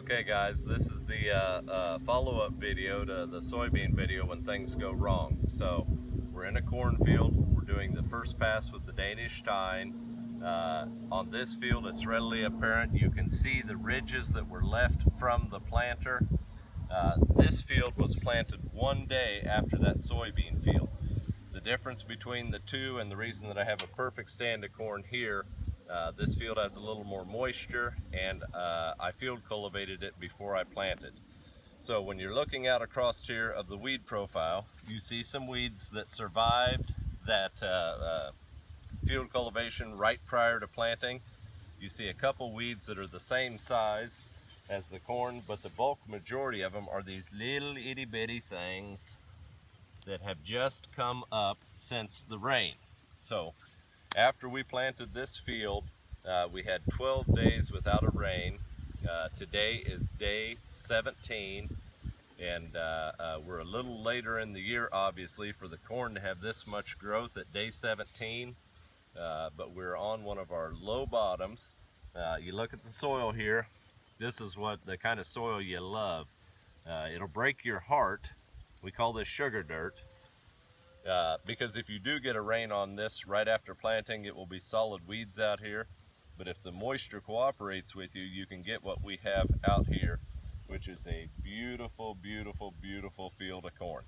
Okay guys, this is the follow-up video to the soybean video when things go wrong. So we're in a cornfield, we're doing the first pass with the Danish tine. On this field it's readily apparent, you can see the ridges that were left from the planter. This field was planted one day after that soybean field. The difference between the two, and the reason that I have a perfect stand of corn here, this field has a little more moisture, and I field cultivated it before I planted. So when you're looking out across here of the weed profile, you see some weeds that survived that field cultivation right prior to planting. You see a couple weeds that are the same size as the corn, but the bulk majority of them are these little itty bitty things that have just come up since the rain. So after we planted this field, we had 12 days without a rain. Today is day 17, and we're a little later in the year, obviously, for the corn to have this much growth at day 17, but we're on one of our low bottoms. You look at the soil here, this is what the kind of soil you love. It'll break your heart. We call this sugar dirt, because if you do get a rain on this right after planting, it will be solid weeds out here. But if the moisture cooperates with you, you can get what we have out here, which is a beautiful, beautiful, beautiful field of corn.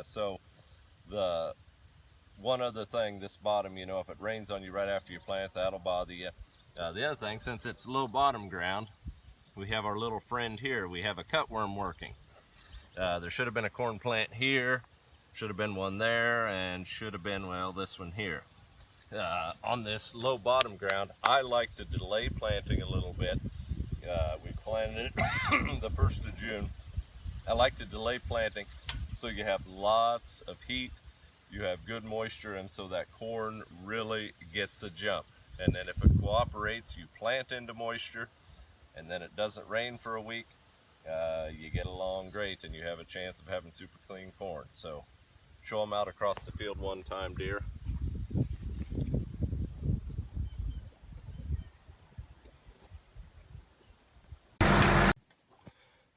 So the one other thing, this bottom, you know, if it rains on you right after you plant, that'll bother you. The other thing, since it's low bottom ground, we have our little friend here. We have a cutworm working. There should have been a corn plant here, should have been one there, and should have been, well, this one here. On this low bottom ground, I like to delay planting a little bit. We planted it the 1st of June. I like to delay planting so you have lots of heat, you have good moisture, and so that corn really gets a jump. And then if it cooperates, you plant into moisture, and then it doesn't rain for a week, you get along great, and you have a chance of having super clean corn. So show them out across the field one time, dear.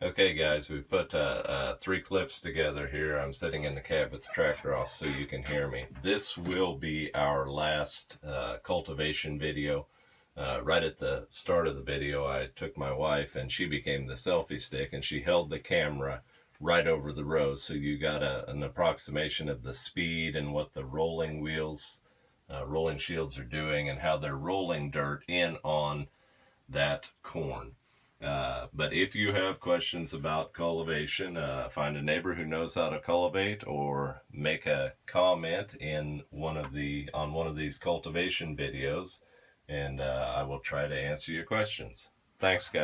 Okay guys, we put 3 clips together here. I'm sitting in the cab with the tractor off so you can hear me. This will be our last cultivation video. Right at the start of the video, I took my wife and she became the selfie stick, and she held the camera right over the rows, so you got an approximation of the speed and what the rolling wheels, rolling shields are doing, and how they're rolling dirt in on that corn. But if you have questions about cultivation, find a neighbor who knows how to cultivate, or make a comment in on one of these cultivation videos, and I will try to answer your questions. Thanks, guys.